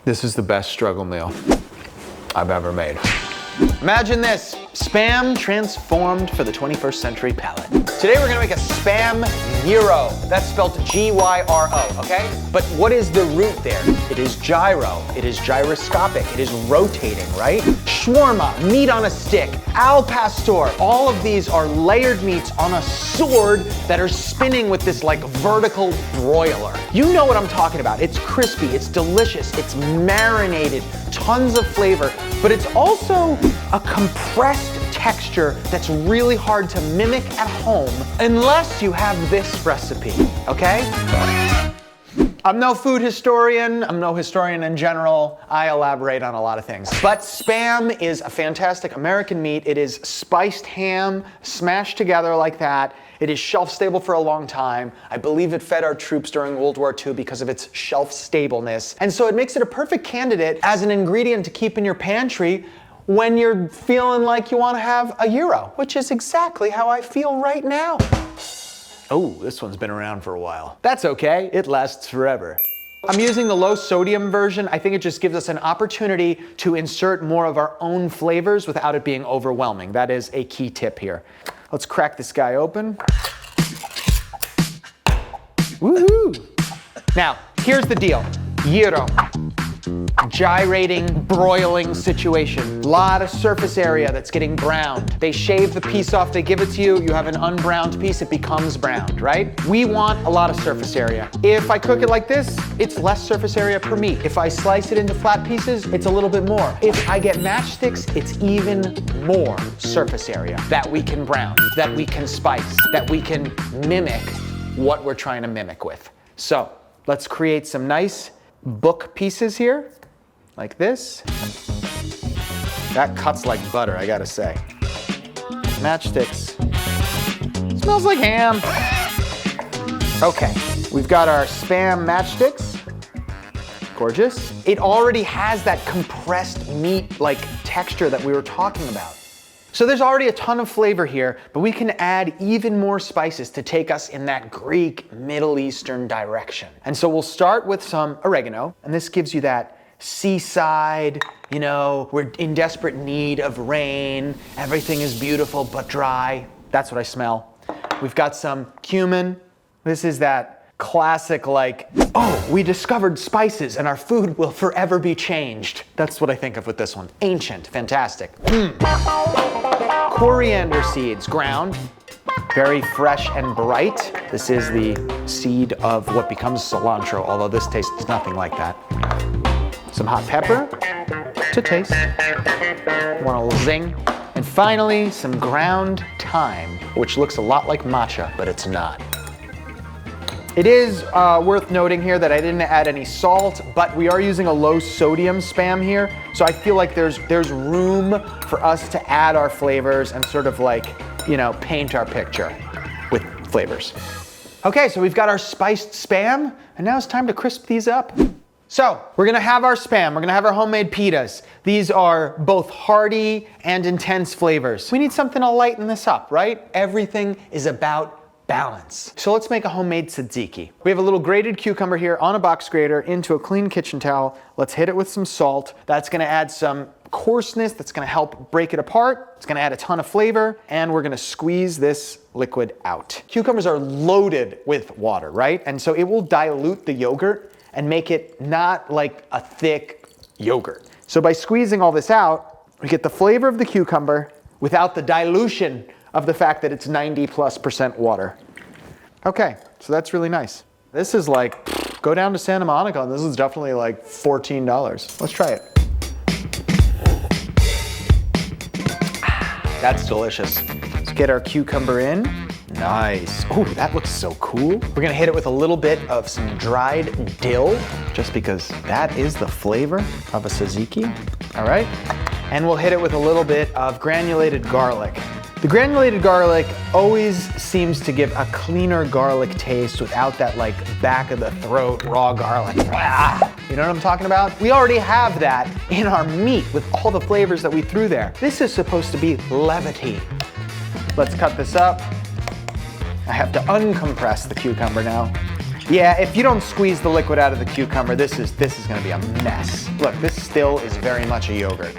This is the best struggle meal I've ever made. Imagine this, Spam transformed for the 21st century palate. Today we're gonna make a Spam gyro. That's spelled G-Y-R-O, okay? But what is the root there? It is gyro, it is gyroscopic, it is rotating, right? Shawarma, meat on a stick, al pastor, all of these are layered meats on a sword that are spinning with this like vertical broiler. You know what I'm talking about. It's crispy, it's delicious, it's marinated, tons of flavor, but it's also a compressed texture that's really hard to mimic at home unless you have this recipe, okay? I'm no food historian, I'm no historian in general, I elaborate on a lot of things. But Spam is a fantastic American meat. It is spiced ham, smashed together like that. It is shelf stable for a long time. I believe it fed our troops during World War II because of its shelf stableness. And so it makes it a perfect candidate as an ingredient to keep in your pantry when you're feeling like you want to have a gyro, which is exactly how I feel right now. Oh, this one's been around for a while. That's okay, it lasts forever. I'm using the low sodium version. I think it just gives us an opportunity to insert more of our own flavors without it being overwhelming. That is a key tip here. Let's crack this guy open. Woohoo! Now, here's the deal. Gyro. Gyrating, broiling situation. Lot of surface area that's getting browned. They shave the piece off, they give it to you, you have an unbrowned piece, it becomes browned, right? We want a lot of surface area. If I cook it like this, it's less surface area per meat. If I slice it into flat pieces, it's a little bit more. If I get matchsticks, it's even more surface area that we can brown, that we can spice, that we can mimic what we're trying to mimic with. So, let's create some nice book pieces here. Like this. That cuts like butter, I gotta say. Matchsticks. Smells like ham. Okay, we've got our Spam matchsticks. Gorgeous. It already has that compressed meat-like texture that we were talking about. So there's already a ton of flavor here, but we can add even more spices to take us in that Greek, Middle Eastern direction. And so we'll start with some oregano, and this gives you that seaside, you know, we're in desperate need of rain, everything is beautiful but dry. That's what I smell. We've got some cumin. This is that classic like, oh, we discovered spices and our food will forever be changed. That's what I think of with this one. Ancient, fantastic. Coriander seeds, ground, very fresh and bright. This is the seed of what becomes cilantro, although this tastes nothing like that. Some hot pepper to taste. Want a little zing. And finally, some ground thyme, which looks a lot like matcha, but it's not. It is worth noting here that I didn't add any salt, but we are using a low sodium Spam here, so I feel like there's room for us to add our flavors and sort of like, you know, paint our picture with flavors. Okay, so we've got our spiced Spam, and now it's time to crisp these up. So, we're gonna have our Spam, we're gonna have our homemade pitas. These are both hearty and intense flavors. We need something to lighten this up, right? Everything is about balance. So let's make a homemade tzatziki. We have a little grated cucumber here on a box grater into a clean kitchen towel. Let's hit it with some salt. That's gonna add some coarseness, that's gonna help break it apart. It's gonna add a ton of flavor, and we're gonna squeeze this liquid out. Cucumbers are loaded with water, right? And so it will dilute the yogurt and make it not like a thick yogurt. So by squeezing all this out, we get the flavor of the cucumber without the dilution of the fact that it's 90+% water. Okay, so that's really nice. This is like, go down to Santa Monica, and this is definitely like $14. Let's try it. That's delicious. Let's get our cucumber in. Nice. Oh, that looks so cool. We're gonna hit it with a little bit of some dried dill, just because that is the flavor of a tzatziki. All right. And we'll hit it with a little bit of granulated garlic. The granulated garlic always seems to give a cleaner garlic taste without that like back of the throat raw garlic. You know what I'm talking about? We already have that in our meat with all the flavors that we threw there. This is supposed to be levity. Let's cut this up. I have to uncompress the cucumber now. Yeah, if you don't squeeze the liquid out of the cucumber, this is gonna be a mess. Look, this still is very much a yogurt.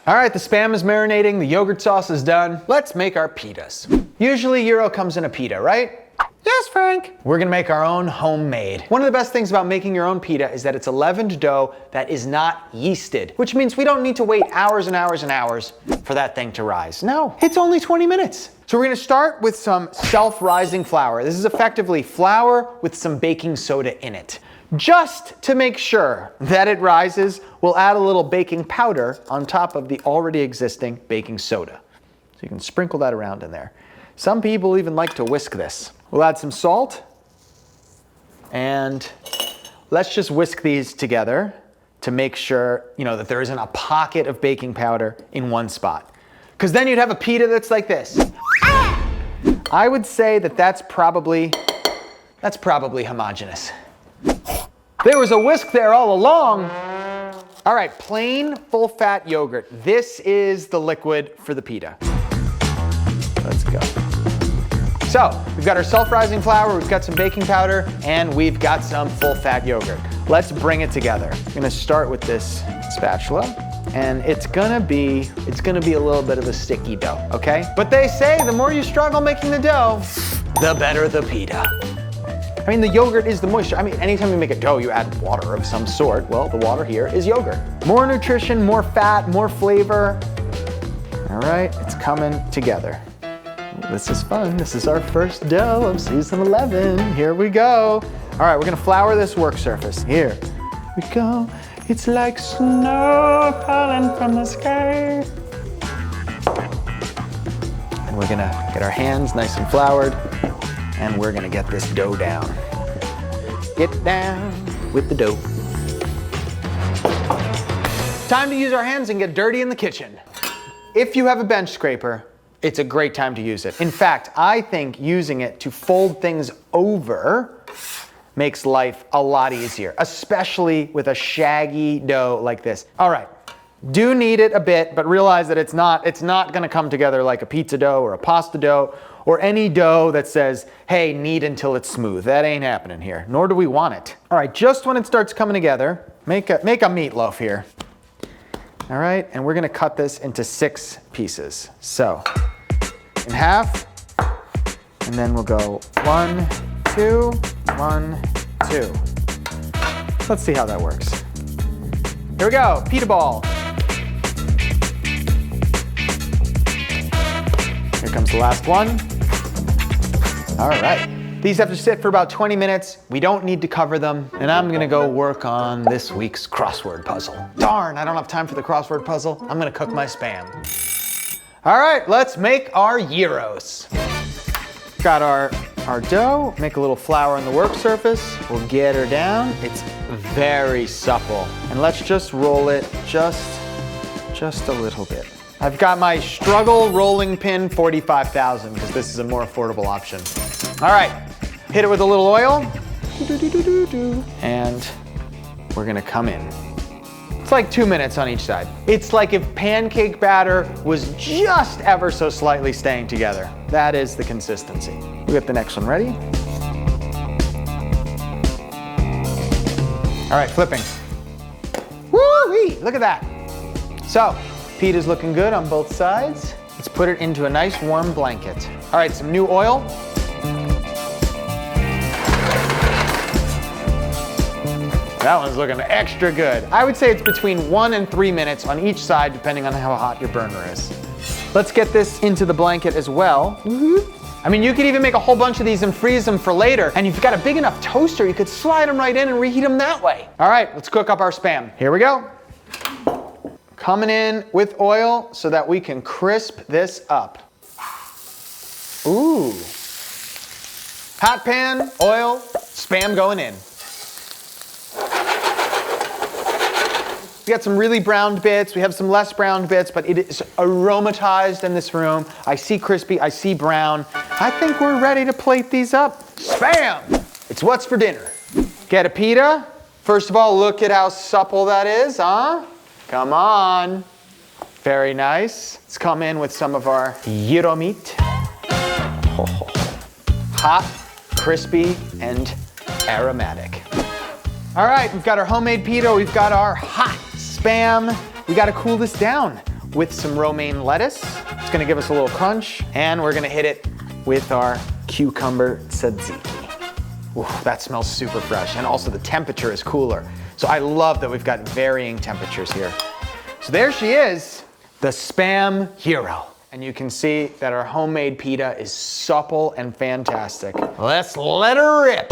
All right, the Spam is marinating, the yogurt sauce is done. Let's make our pitas. Usually gyro comes in a pita, right? Yes, Frank. We're gonna make our own homemade. One of the best things about making your own pita is that it's a leavened dough that is not yeasted, which means we don't need to wait hours and hours and hours for that thing to rise. No, it's only 20 minutes. So we're gonna start with some self-rising flour. This is effectively flour with some baking soda in it. Just to make sure that it rises, we'll add a little baking powder on top of the already existing baking soda. So you can sprinkle that around in there. Some people even like to whisk this. We'll add some salt, and let's just whisk these together to make sure, that there isn't a pocket of baking powder in one spot. Because then you'd have a pita that's like this. I would say that that's probably homogeneous. There was a whisk there all along. All right, plain full-fat yogurt. This is the liquid for the pita. Let's go. So, we've got our self-rising flour, we've got some baking powder, and we've got some full-fat yogurt. Let's bring it together. I'm gonna start with this spatula, and it's gonna be a little bit of a sticky dough, okay? But they say the more you struggle making the dough, the better the pita. I mean, the yogurt is the moisture. I mean, anytime you make a dough, you add water of some sort. Well, the water here is yogurt. More nutrition, more fat, more flavor. All right, it's coming together. This is fun. This is our first dough of season 11. Here we go. All right, we're gonna flour this work surface. Here we go. It's like snow falling from the sky. And we're gonna get our hands nice and floured, and we're gonna get this dough down. Get down with the dough. Time to use our hands and get dirty in the kitchen. If you have a bench scraper, it's a great time to use it. In fact, I think using it to fold things over makes life a lot easier, especially with a shaggy dough like this. All right, do knead it a bit, but realize that it's not gonna come together like a pizza dough or a pasta dough or any dough that says, hey, knead until it's smooth. That ain't happening here, nor do we want it. All right, just when it starts coming together, make a meatloaf here. All right, and we're gonna cut this into 6 pieces. So, in half, and then we'll go 1, 2, 1, 2. Let's see how that works. Here we go, pita ball. Here comes the last one. All right. These have to sit for about 20 minutes. We don't need to cover them. And I'm gonna go work on this week's crossword puzzle. Darn, I don't have time for the crossword puzzle. I'm gonna cook my Spam. All right, let's make our gyros. Got our dough, make a little flour on the work surface. We'll get her down. It's very supple. And let's just roll it just a little bit. I've got my Struggle rolling pin 45,000 because this is a more affordable option. All right, hit it with a little oil. And we're gonna come in. It's like 2 minutes on each side. It's like if pancake batter was just ever so slightly staying together. That is the consistency. We get the next one ready. All right, flipping. Woo-wee, look at that. So, pita's looking good on both sides. Let's put it into a nice warm blanket. All right, some new oil. That one's looking extra good. I would say it's between 1 and 3 minutes on each side, depending on how hot your burner is. Let's get this into the blanket as well. I mean, you could even make a whole bunch of these and freeze them for later. And if you've got a big enough toaster, you could slide them right in and reheat them that way. All right, let's cook up our Spam. Here we go. Coming in with oil so that we can crisp this up. Ooh. Hot pan, oil, Spam going in. We got some really browned bits, we have some less browned bits, but it is aromatized in this room. I see crispy, I see brown. I think we're ready to plate these up. Spam! It's what's for dinner. Get a pita. First of all, look at how supple that is, huh? Come on. Very nice. Let's come in with some of our gyro meat. Hot crispy and aromatic. All right, we've got our homemade pita, we've got our hot Spam. We gotta cool this down with some romaine lettuce. It's gonna give us a little crunch, and we're gonna hit it with our cucumber tzatziki. Ooh, that smells super fresh, and also the temperature is cooler. So I love that we've got varying temperatures here. So there she is, the Spam Gyro. And you can see that our homemade pita is supple and fantastic. Let's let her rip.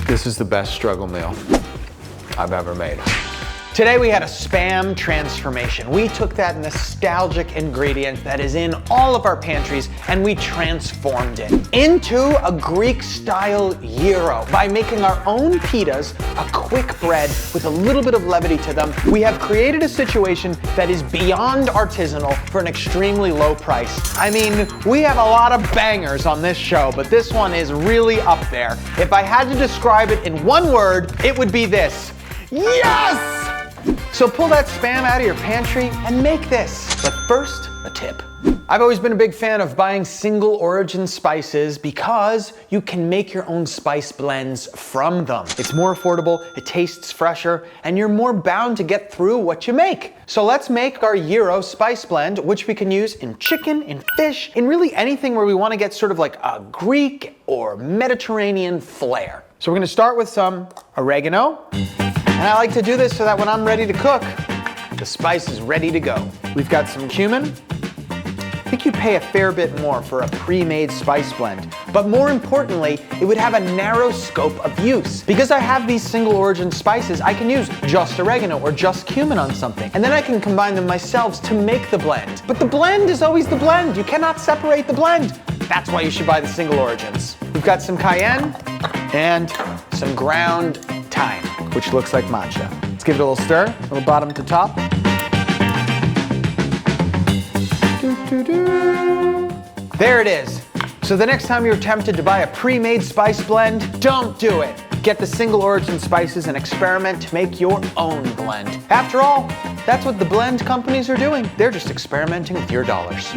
This is the best struggle meal I've ever made. Today we had a Spam transformation. We took that nostalgic ingredient that is in all of our pantries and we transformed it into a Greek-style gyro. By making our own pitas, a quick bread with a little bit of levity to them, we have created a situation that is beyond artisanal for an extremely low price. I mean, we have a lot of bangers on this show, but this one is really up there. If I had to describe it in one word, it would be this: yes! So pull that Spam out of your pantry and make this. But first, a tip. I've always been a big fan of buying single origin spices because you can make your own spice blends from them. It's more affordable, it tastes fresher, and you're more bound to get through what you make. So let's make our gyro spice blend, which we can use in chicken, in fish, in really anything where we want to get sort of like a Greek or Mediterranean flair. So we're gonna start with some oregano. And I like to do this so that when I'm ready to cook, the spice is ready to go. We've got some cumin. I think you pay a fair bit more for a pre-made spice blend. But more importantly, it would have a narrow scope of use. Because I have these single origin spices, I can use just oregano or just cumin on something. And then I can combine them myself to make the blend. But the blend is always the blend. You cannot separate the blend. That's why you should buy the single origins. We've got some cayenne and some ground thyme, which looks like matcha. Let's give it a little stir, a little bottom to top. There it is. So the next time you're tempted to buy a pre-made spice blend, don't do it. Get the single origin spices and experiment to make your own blend. After all, that's what the blend companies are doing. They're just experimenting with your dollars.